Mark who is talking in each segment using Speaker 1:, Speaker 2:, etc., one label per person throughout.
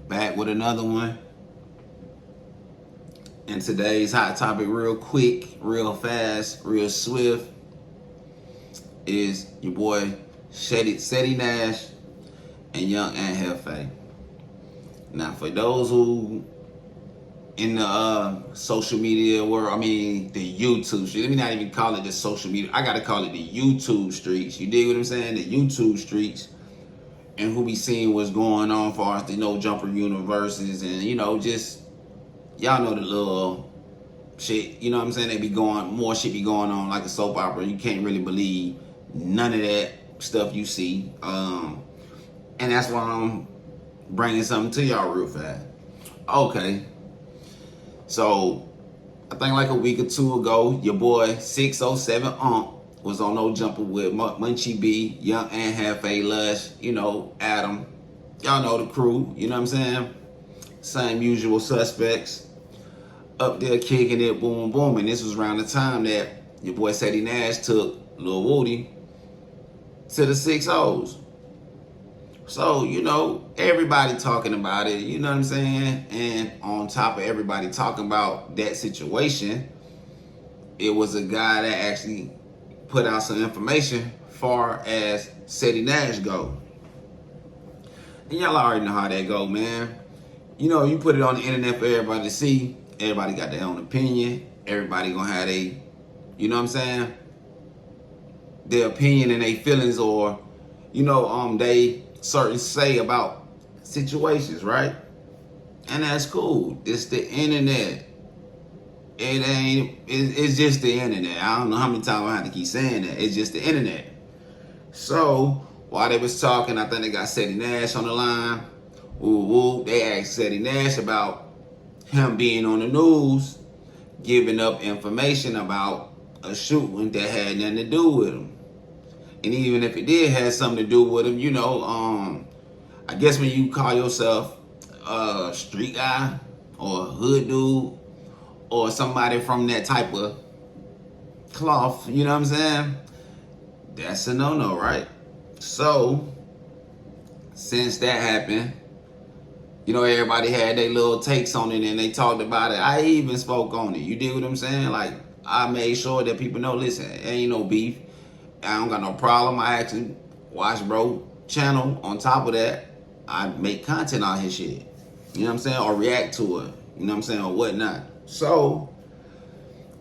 Speaker 1: Back with another one. And today's hot topic, real quick, real fast, real swift, is your boy Ceddy Nash and young and Jefe. Now, for those who in the social media world, the YouTube street. Let me not even call it the social media. I gotta call it the YouTube streets. You dig what I'm saying? The YouTube streets, and who be seeing what's going on for us, the No Jumper universes, and just y'all know the little shit. You know what I'm saying? More shit be going on like a soap opera. You can't really believe none of that stuff you see. And that's why I'm bringing something to y'all real fast. Okay. So, I think like a week or two ago, your boy 607 was on No Jumper with Munchie B, Young and Jefe, Lush, Adam. Y'all know the crew, you know what I'm saying? Same usual suspects. Up there kicking it, boom, boom. And this was around the time that your boy Ceddy Nash took Lil Woody to the 6-0s. So, everybody talking about it, you know what I'm saying? And on top of everybody talking about that situation, it was a guy that actually put out some information far as Ceddy Nash go. And y'all already know how that go, man. You put it on the internet for everybody to see. Everybody got their own opinion. Everybody gonna have their opinion and their feelings, or, they certain say about situations, right? And that's cool. It's the internet. It's just the internet. I don't know how many times I have to keep saying that. It's just the internet. So while they was talking, I think they got Ceddy Nash on the line. They asked Ceddy Nash about him being on the news, giving up information about a shooting that had nothing to do with him. And even if it did have something to do with him, I guess when you call yourself a street guy or a hood dude or somebody from that type of cloth, you know what I'm saying? That's a no-no, right? So, since that happened, everybody had their little takes on it and they talked about it. I even spoke on it. You dig what I'm saying? Like, I made sure that people know, listen, ain't no beef. I don't got no problem. I actually watch bro channel. On top of that, I make content on his shit. You know what I'm saying? Or react to it. You know what I'm saying? Or whatnot. So,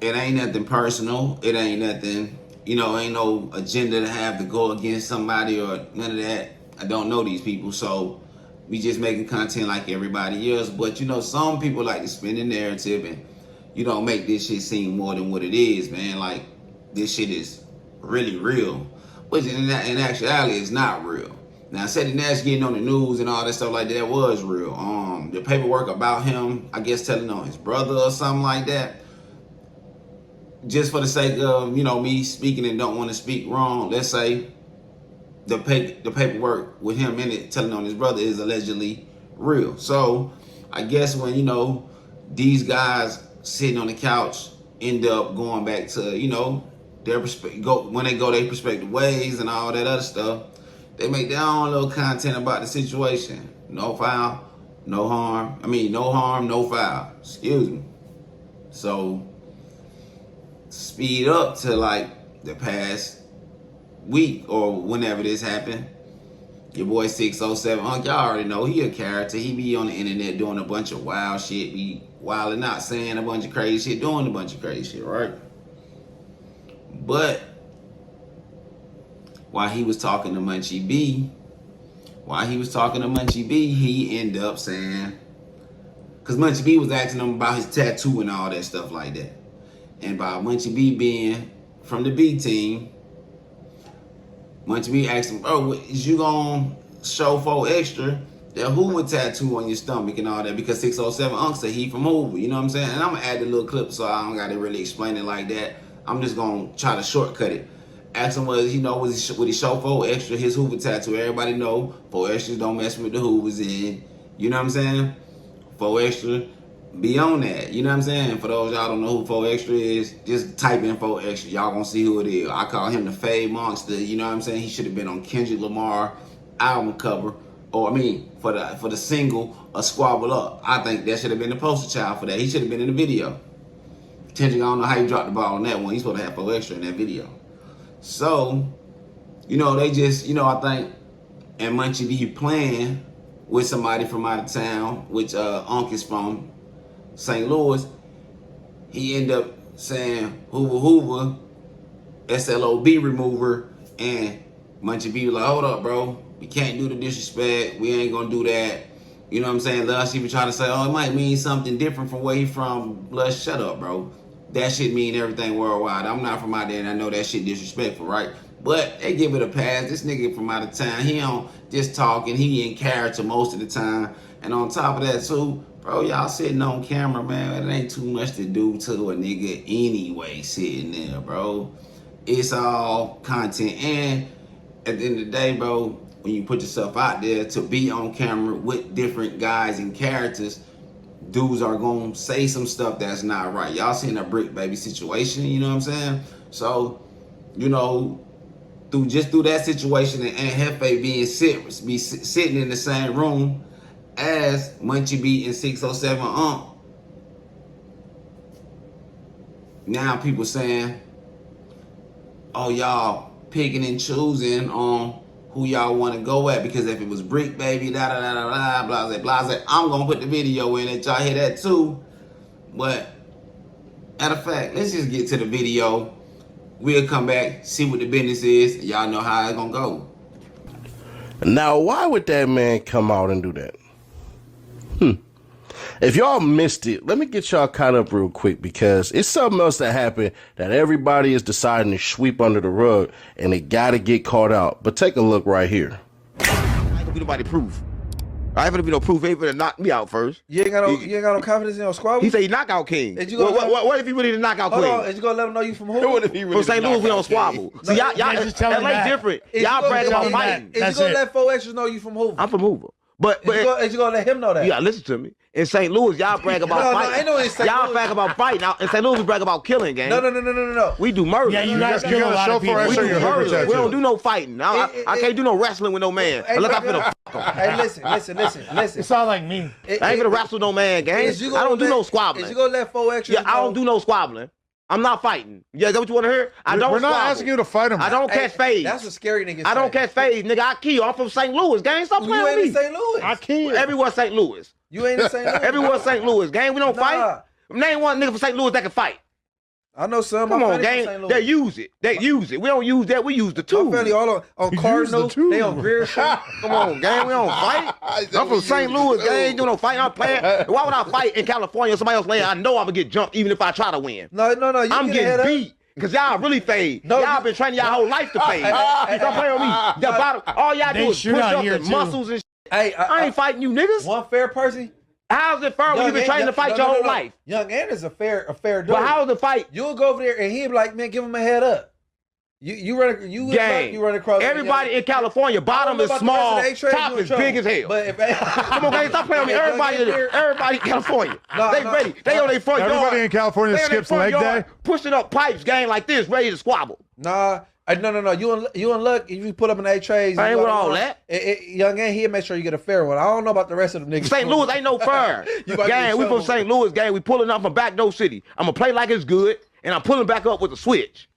Speaker 1: it ain't nothing personal. It ain't nothing, ain't no agenda to have to go against somebody or none of that. I don't know these people. So, we just making content like everybody else. But, some people like to spin the narrative and, make this shit seem more than what it is, man. Like, this shit is really real, which in actuality is not real. Now, Ceddy Nash getting on the news and all that stuff like that was real. The paperwork about him, I guess, telling on his brother or something like that. Just for the sake of me speaking and don't want to speak wrong, let's say the paperwork with him in it telling on his brother is allegedly real. So I guess when these guys sitting on the couch end up going back to when they go their respective ways and all that other stuff, they make their own little content about the situation. No foul, no harm. No harm, no foul. Excuse me. So, speed up to like the past week or whenever this happened. Your boy 607, y'all already know he a character. He be on the internet doing a bunch of wild shit, be wilding out, saying a bunch of crazy shit, doing a bunch of crazy shit, right? But while he was talking to Munchie B, he ended up saying, because Munchie B was asking him about his tattoo and all that stuff like that. And by Munchie B being from the B team, Munchie B asked him, bro, is you gonna show 4 extra that Hoover tattoo on your stomach and all that? Because 607 Unc said he from Hoover, you know what I'm saying? And I'm gonna add the little clip so I don't gotta really explain it like that. I'm just gonna try to shortcut it. Ask him, would he show 4 extra his Hoover tattoo? Everybody know 4 extras don't mess with the Hoovers in. You know what I'm saying? 4 extra, be on that. You know what I'm saying? For those y'all don't know who 4 extra is, just type in 4 extra. Y'all gonna see who it is. I call him the Fade Monster. You know what I'm saying? He should have been on Kendrick Lamar album cover or I mean, for the single Squabble Up. I think that should have been the poster child for that. He should have been in the video. Kendrick, I don't know how you dropped the ball on that one. He's supposed to have 4 extra in that video. So, they just, I think, and Munchie B playing with somebody from out of town, which Unc is from St. Louis. He ended up saying Hoover Hoover, SLOB remover, and Munchie B was like, hold up, bro. We can't do the disrespect. We ain't gonna do that. You know what I'm saying? Lil she be trying to say, oh, it might mean something different from where he from. Blood, shut up, bro. That shit mean everything worldwide. I'm not from out there and I know that shit disrespectful, right? But they give it a pass. This nigga from out of town, he don't just talking. He in character most of the time. And on top of that too, bro, y'all sitting on camera, man. It ain't too much to do to a nigga anyway sitting there, bro. It's all content. And at the end of the day, bro, when you put yourself out there to be on camera with different guys and characters, dudes are gonna say some stuff that's not right. Y'all seen a brick baby situation, you know what I'm saying? So, through that situation and Jefe being sitting in the same room as Munchie B and 607 now people saying, oh, y'all picking and choosing on who y'all want to go at, because if it was brick baby, blase, I'm gonna put the video in it. Y'all hear that too. But matter of fact, let's just get to the video. We'll come back, see what the business is. Y'all know how it's gonna go.
Speaker 2: Now, why would that man come out and do that? If y'all missed it, let me get y'all caught up real quick, because it's something else that happened that everybody is deciding to sweep under the rug, and it gotta get caught out. But take a look right here.
Speaker 3: I ain't gonna be nobody proof. I ain't gonna be no proof. He ain't gonna knock me out first.
Speaker 4: You ain't got no confidence in your squad?
Speaker 3: He say he knockout king. What if he really the knockout queen?
Speaker 4: Hold on, is you gonna let him know you from who?
Speaker 3: What if he really from St. Louis? We don't squabble. See, y'all LA different. Y'all brag about fighting.
Speaker 4: Is you gonna let 4 extras know you from Hoover?
Speaker 3: I'm from Hoover. But
Speaker 4: is you gonna let him know that?
Speaker 3: Yeah, listen to me. In St. Louis, y'all brag about fighting.
Speaker 4: I know in St.
Speaker 3: Y'all
Speaker 4: Louis.
Speaker 3: brag about fighting. Now in St. Louis, we brag about killing, gang.
Speaker 4: No.
Speaker 3: We do murder.
Speaker 5: Yeah, you guys kill a lot of people.
Speaker 3: We do murder. We don't do no fighting. I can't do no wrestling with no man unless I finna fuck him.
Speaker 4: Hey, listen.
Speaker 5: It's all like me.
Speaker 3: I ain't gonna wrestle no man, gang. I don't do no squabbling.
Speaker 4: Is you gonna let 4 extras?
Speaker 3: Yeah, I don't do no squabbling. I'm not fighting. Yeah, is that what you want to hear? I don't.
Speaker 6: We're not asking you to fight him.
Speaker 3: I don't catch fades.
Speaker 4: That's what scary niggas say.
Speaker 3: I don't catch fades, nigga. I kill you. I'm from St. Louis, gang. Stop playing with me.
Speaker 4: You ain't in St. Louis.
Speaker 3: I kill. Everywhere St. Louis.
Speaker 4: You ain't in St. Louis.
Speaker 3: Everywhere St. Louis, gang. We don't fight. Name one nigga from St. Louis that can fight.
Speaker 4: I know some.
Speaker 3: Come on, gang. They use it. We don't use that. We use the tools.
Speaker 4: My family all on Cardinal. They on Grierson.
Speaker 3: Come on, gang. We don't fight. I'm from St. Louis, gang. Ain't doing no fighting. I'm playing. Why would I fight in California or somebody else laying? I know I'm gonna get jumped even if I try to win.
Speaker 4: No.
Speaker 3: I'm getting beat. Because y'all really fade. No, y'all been training y'all whole life to fade. Stop playing with me. All y'all do is push up the muscles and shit.
Speaker 4: Hey,
Speaker 3: I ain't fighting you niggas.
Speaker 4: One fair person.
Speaker 3: How's it fair when you been training to fight your whole life?
Speaker 4: Young Ander's a fair dude.
Speaker 3: But how's the fight?
Speaker 4: You'll go over there and he'll be like, man, give him a head up. You run across.
Speaker 3: Everybody in California, bottom is small, top is big as hell.
Speaker 4: But
Speaker 3: come on, man, stop playing with me. Everybody in California, they ready. They on their front yard.
Speaker 6: Everybody in California skips leg day,
Speaker 3: pushing up pipes, gang like this, ready to squabble.
Speaker 4: No. You and luck if you put up in A-trays.
Speaker 3: I ain't with all that.
Speaker 4: Young and he'll make sure you get a fair one. I don't know about the rest of the niggas.
Speaker 3: St. Louis ain't no fair. Gang, we from St. Louis, gang. We pulling up from Backdoor City. I'm gonna play like it's good, and I'm pulling back up with the switch.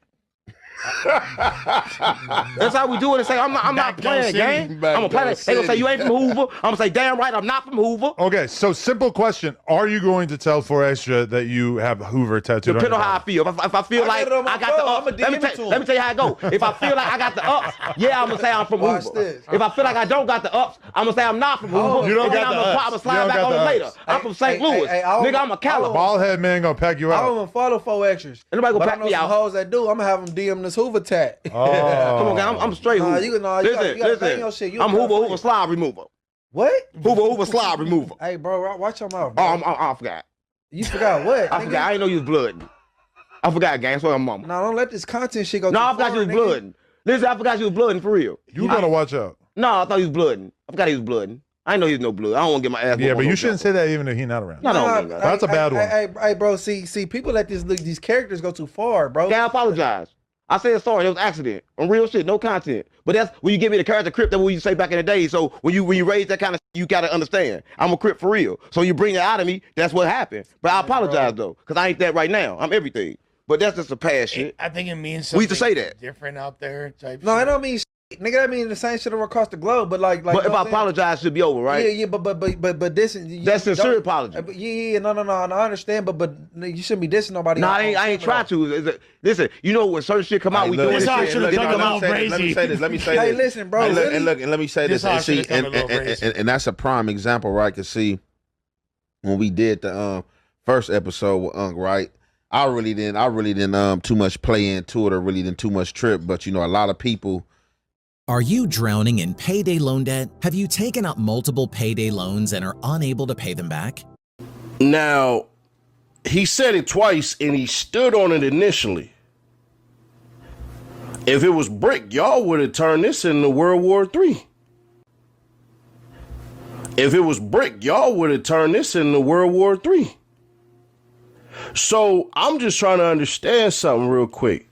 Speaker 3: That's how we do it. And say I'm not playing, gang. I'm gonna play. They gonna say you ain't from Hoover. I'm gonna say damn right I'm not from Hoover.
Speaker 6: Okay, so simple question: are you going to tell 4 extra that you have Hoover tattooed?
Speaker 3: Depending on how I feel. If I feel like I got the ups, let me tell you how it go. If I feel like I got the ups, yeah, I'm gonna say I'm from Hoover. If I feel like I don't got the ups, I'm gonna say I'm not from Hoover.
Speaker 6: You don't got the ups.
Speaker 3: I'm gonna slide back on it later. I'm from St. Louis, nigga. I'm a California.
Speaker 6: Bald head man gonna pack you out.
Speaker 4: I don't even follow 4 extras.
Speaker 3: Anybody gonna pack me out?
Speaker 4: Some hoes that do. I'm gonna have them DM this Hoover tat.
Speaker 3: Oh. Come on, guys. I'm straight Hoover. Listen. I'm Hoover slide remover.
Speaker 4: What?
Speaker 3: Hoover slide remover.
Speaker 4: Hey, bro, watch your mouth, bro.
Speaker 3: I forgot.
Speaker 4: You forgot what?
Speaker 3: I forgot. I didn't know you was blooding. I forgot, gang. That's what I'm mama.
Speaker 4: No, don't let this content shit go.
Speaker 3: No, I forgot you was blooding. Listen, I forgot you was blooding for real.
Speaker 6: You gotta watch out.
Speaker 3: No, I thought he was blooding. I forgot he was blooding. I know he was no blood. I don't want to get my ass.
Speaker 6: Yeah, but you shouldn't say that even if he's not around.
Speaker 3: No,
Speaker 6: that's a bad one.
Speaker 4: Hey, bro. See, people let these characters go too far, bro.
Speaker 3: I apologize. I said sorry, it was an accident. On real shit, no content. But that's when you give me the character Crip, that's what you say back in the day. So when you raise that kind of shit, you gotta understand. I'm a Crip for real. So you bring it out of me, that's what happened. But I apologize though, because I ain't that right now. I'm everything. But that's just a past shit.
Speaker 5: I think it means something
Speaker 3: we used to say that.
Speaker 5: different out there. Type
Speaker 4: No,
Speaker 5: shit.
Speaker 4: I don't mean nigga. That mean the same shit across the globe. But like
Speaker 3: But if I apologize, it should be over, right?
Speaker 4: Yeah, but this
Speaker 3: that's sincere apology.
Speaker 4: Yeah, no, I understand, but you shouldn't be dissing nobody.
Speaker 3: No, I ain't try to. Listen, you know when certain shit come out, we doing this shit.
Speaker 1: Let me say this.
Speaker 4: Hey, listen, bro.
Speaker 1: And let me say this. And see, and that's a prime example, right? Cause see, when we did the first episode with Unc, right? I really didn't too much play into it or really didn't too much trip, but you know, a lot of people.
Speaker 7: Are you drowning in payday loan debt? Have you taken out multiple payday loans and are unable to pay them back?
Speaker 2: Now, he said it twice and he stood on it initially. If it was brick, y'all would have turned this into World War III. If it was brick, y'all would have turned this into World War III. So I'm just trying to understand something real quick.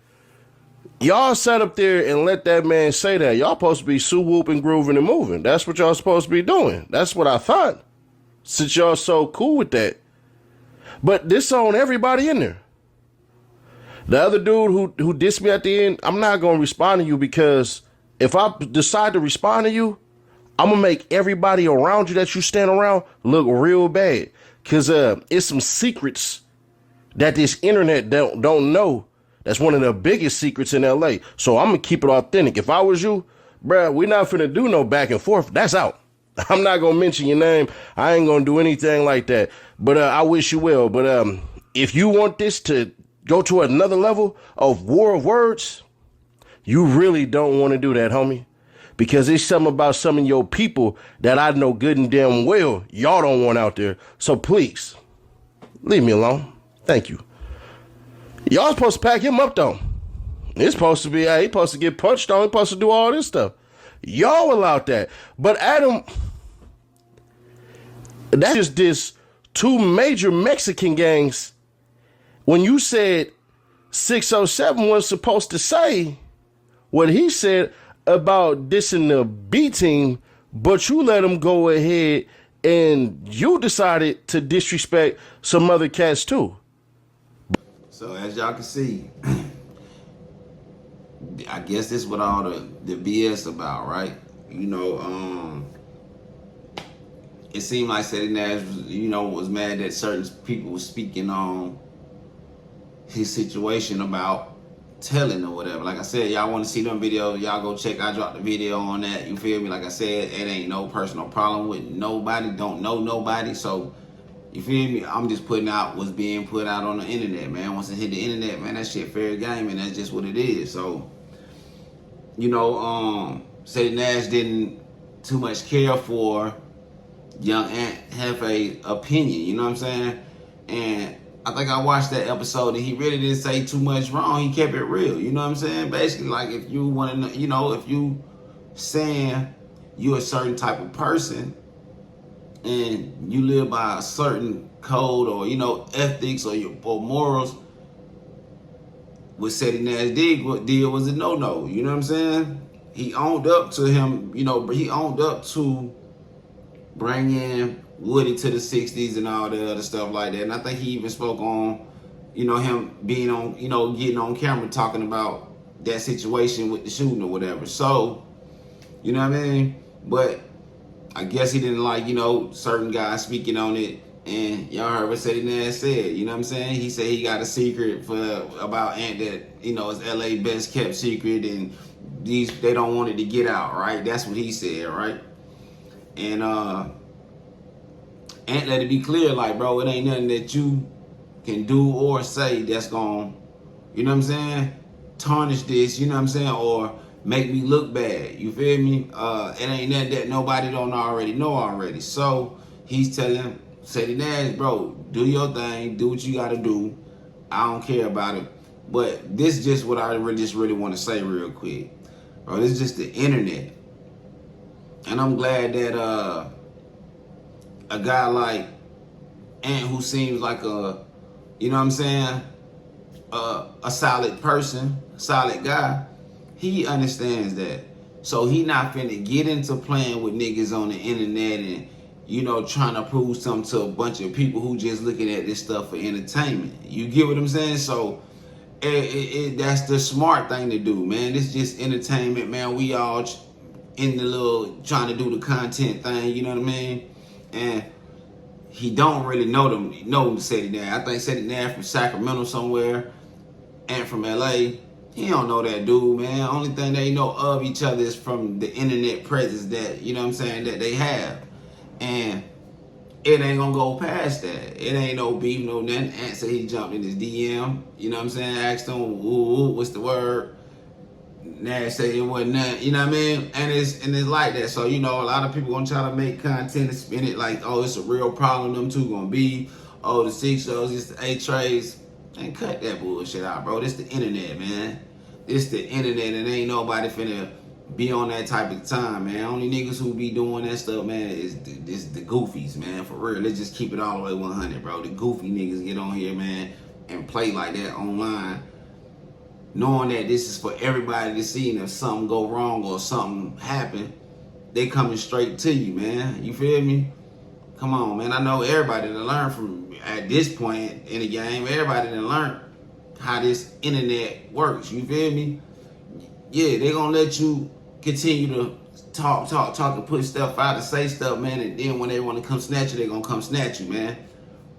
Speaker 2: Y'all sat up there and let that man say that. Y'all supposed to be sue-whooping, grooving, and moving. That's what y'all supposed to be doing. That's what I thought. Since y'all so cool with that. But this on everybody in there. The other dude who dissed me at the end, I'm not going to respond to you because if I decide to respond to you, I'm going to make everybody around you that you stand around look real bad. Because it's some secrets that this internet don't know. That's one of the biggest secrets in LA. So I'm going to keep it authentic. If I was you, bruh, we're not finna do no back and forth. That's out. I'm not going to mention your name. I ain't going to do anything like that. But I wish you well. But if you want this to go to another level of war of words, you really don't want to do that, homie. Because it's something about some of your people that I know good and damn well y'all don't want out there. So please, leave me alone. Thank you. Y'all supposed to pack him up, though. It's supposed to be, he's supposed to get punched on. He's supposed to do all this stuff. Y'all allowed that. But Adam, that's just this two major Mexican gangs. When you said 607 was supposed to say what he said about dissing the B team, but you let him go ahead and you decided to disrespect some other cats, too.
Speaker 1: So as y'all can see, I guess this is what all the BS about, right? You know, it seemed like Ceddy Nash, was mad that certain people were speaking on his situation about telling or whatever. Like I said, y'all want to see them videos, y'all go check. I dropped the video on that. You feel me? Like I said, it ain't no personal problem with nobody. Don't know nobody. So you feel me? I'm just putting out what's being put out on the internet, man. Once it hit the internet, man, that shit fair game, and that's just what it is. So, Ceddy Nash didn't too much care for young Aunt Jefe's opinion, you know what I'm saying? And I think I watched that episode and he really didn't say too much wrong. He kept it real, you know what I'm saying? Basically, like if you want to know, if you saying you a certain type of person and you live by a certain code or ethics or morals, what Ceddy Nash did was a no-no. You know what I'm saying? He owned up to him. He owned up to bring in Woody to the 60s and all the other stuff like that. And I think he even spoke on, him being on, getting on camera talking about that situation with the shooting or whatever. So, you know what I mean? But I guess he didn't like, certain guys speaking on it. And y'all heard what Ceddy Nash said, you know what I'm saying? He said he got a secret about Ant that, it's LA best kept secret and they don't want it to get out, right? That's what he said, right? And Ant let it be clear, like, bro, it ain't nothing that you can do or say that's gonna, tarnish this, or make me look bad, you feel me? It ain't nothing that nobody don't already know already. So he's telling Ceddy Nash, bro, do your thing, do what you gotta do. I don't care about it. But this is just what I really want to say real quick. Bro, this is just the internet. And I'm glad that a guy like Ant, who seems like a, a solid person, solid guy, he understands that. So he not finna get into playing with niggas on the internet and, you know, trying to prove something to a bunch of people who just looking at this stuff for entertainment. You get what I'm saying? So that's the smart thing to do, man. It's just entertainment, man. We all in the little trying to do the content thing, you know what I mean? And he don't really know Ceddy Nash. I think Ceddy Nash from Sacramento somewhere and from LA. He don't know that dude, man. Only thing they know of each other is from the internet presence that, you know what I'm saying, that they have. And it ain't gonna go past that. It ain't no beef, no nothing. Ant said he jumped in his DM, you know what I'm saying? Asked him, ooh, what's the word? Nash said it wasn't nothing, you know what I mean? And it's like that. So, you know, a lot of people gonna try to make content and spin it like, oh, it's a real problem, them two gonna be. Oh, the 6 shows, it's the 8 trades. And cut that bullshit out, bro. This the internet, man. This the internet, and ain't nobody finna be on that type of time, man. Only niggas who be doing that stuff, man, is the goofies, man. For real, let's just keep it all the way 100, bro. The goofy niggas get on here, man, and play like that online, knowing that this is for everybody to see, and if something go wrong or something happen, they coming straight to you, man. You feel me? Come on, man. I know everybody to learn from, at this point in the game, everybody to learn how this internet works. You feel me? Yeah, they gonna let you continue to talk and put stuff out and say stuff, man, and then when they want to come snatch you, they gonna come snatch you, man.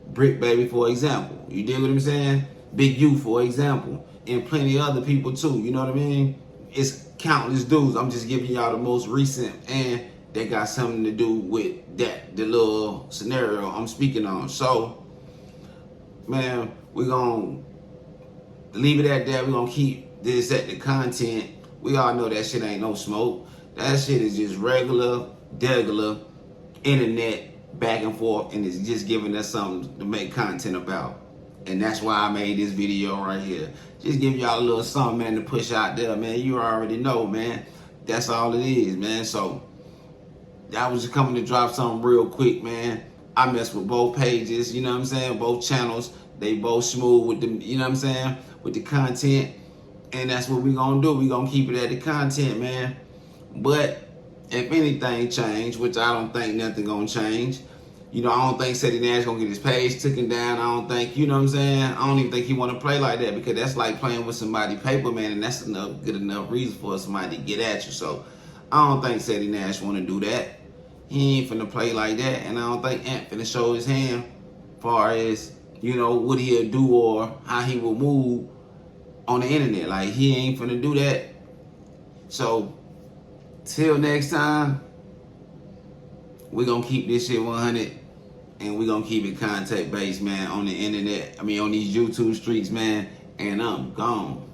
Speaker 1: Brick Baby, for example. You dig what I'm saying? Big U, for example. And plenty of other people, too. You know what I mean? It's countless dudes. I'm just giving y'all the most recent, and they got something to do with that, the little scenario I'm speaking on. So, man, we're gonna leave it at that. We're gonna keep this at the content. We all know that shit ain't no smoke. That shit is just regular internet back and forth, and it's just giving us something to make content about. And that's why I made this video right here. Just give y'all a little something, man, to push out there, man. You already know, man. That's all it is, man. So I was just coming to drop something real quick, man. I mess with both pages, you know what I'm saying? Both channels. They both smooth with the, you know what I'm saying? With the content. And that's what we gonna do. We gonna keep it at the content, man. But if anything change, which I don't think nothing gonna change, you know, I don't think Ceddy Nash gonna get his page taken down. I don't think, you know what I'm saying? I don't even think he wanna play like that, because that's like playing with somebody paper, man, and that's good enough reason for somebody to get at you. So I don't think Ceddy Nash wanna do that. He ain't finna play like that, and I don't think Ant finna show his hand far as, you know, what he'll do or how he will move on the internet. Like, he ain't finna do that. So till next time, we're gonna keep this shit 100, and we're gonna keep it contact based, man, on the internet. I mean, on these YouTube streets, man, and I'm gone.